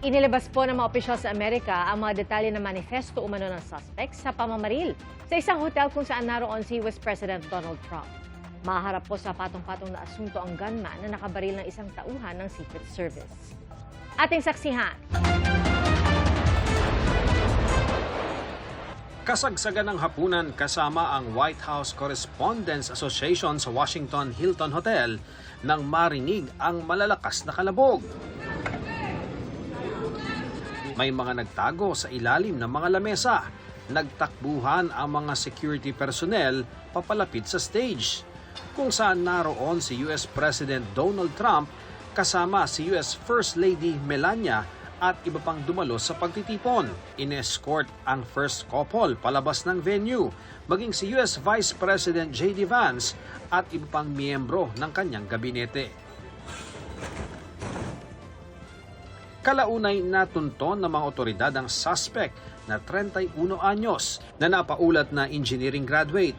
Inilabas po ng mga opisyal sa Amerika ang mga detalye ng manifesto umano ng suspect sa pamamaril sa isang hotel kung saan naroon si US President Donald Trump. Maharap po sa patong-patong na asunto ang gunman na nakabaril ng isang tauhan ng Secret Service. Ating saksihan. Kasagsagan ng hapunan kasama ang White House Correspondents Association sa Washington Hilton Hotel nang marinig ang malalakas na kalabog. May mga nagtago sa ilalim ng mga lamesa. Nagtakbuhan ang mga security personnel papalapit sa stage, kung saan naroon si US President Donald Trump kasama si US First Lady Melania at iba pang dumalo sa pagtitipon. In-escort ang first couple palabas ng venue, maging si US Vice President J.D. Vance at iba pang miyembro ng kanyang gabinete. Kalaunay natunton ng mga otoridad ang suspect na 31 anyos na napaulat na engineering graduate,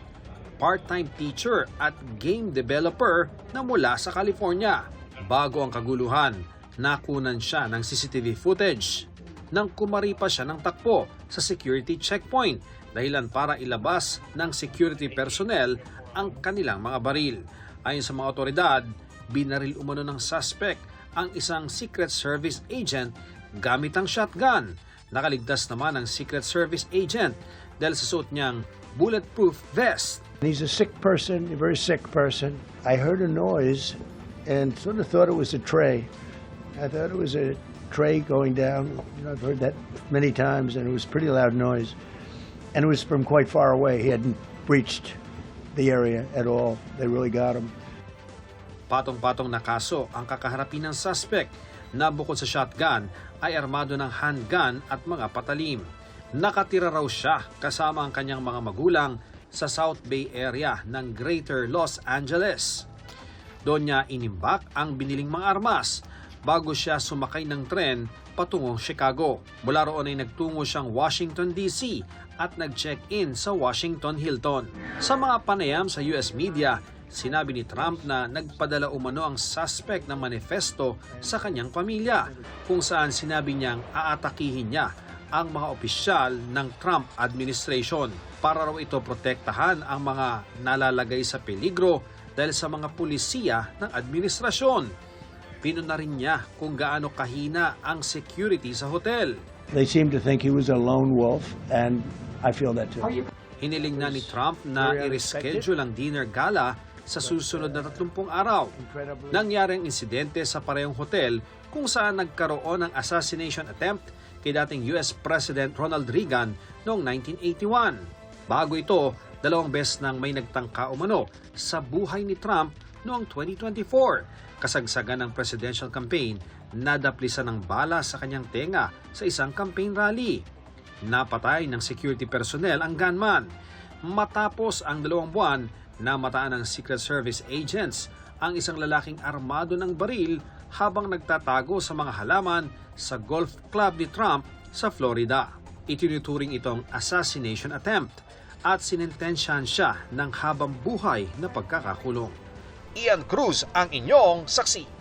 part-time teacher at game developer na mula sa California. Bago ang kaguluhan, nakunan siya ng CCTV footage nang kumari pa siya ng takbo sa security checkpoint dahilan para ilabas ng security personnel ang kanilang mga baril. Ayon sa mga otoridad, binaril umano ng suspect ang isang Secret Service agent gamit ang shotgun. Nakaligtas naman ang Secret Service agent dahil sa suot niyang bulletproof vest. He's a sick person, a very sick person. I heard a noise and sort of thought it was a tray. I thought it was a tray going down. You know, I've heard that many times, and it was a pretty loud noise. And it was from quite far away. He hadn't breached the area at all. They really got him. Patong-patong na kaso ang kakaharapin ng suspect na bukod sa shotgun ay armado ng handgun at mga patalim. Nakatira raw siya kasama ang kanyang mga magulang sa South Bay area ng Greater Los Angeles. Doon niya inimbak ang biniling mga armas bago siya sumakay ng tren patungong Chicago. Mula roon ay nagtungo siyang Washington DC at nag-check-in sa Washington Hilton. Sa mga panayam sa US media, sinabi ni Trump na nagpadala umano ang suspect ng manifesto sa kanyang pamilya, kung saan sinabi niyang aatakihin niya ang mga opisyal ng Trump administration para raw ito protektahan ang mga nalalagay sa peligro dahil sa mga pulisiya ng administrasyon. Pinuna rin niya kung gaano kahina ang security sa hotel. They seemed to think he was a lone wolf, and I feel that too. Hiniling na ni Trump na i-reschedule ang dinner gala sa susunod na 30 araw. Nangyari ang insidente sa parehong hotel kung saan nagkaroon ng assassination attempt kay dating US President Ronald Reagan noong 1981. Bago ito, 2 beses nang may nagtangka umano sa buhay ni Trump noong 2024. Kasagsagan ng presidential campaign, nadaplisan ng bala sa kanyang tenga sa isang campaign rally. Napatay ng security personnel ang gunman. Matapos ang 2 buwan, namataan ng Secret Service agents ang isang lalaking armado ng baril habang nagtatago sa mga halaman sa golf club ni Trump sa Florida. Itinuturing itong assassination attempt at sinintensyahan siya ng habang buhay na pagkakakulong. Ian Cruz ang inyong saksi.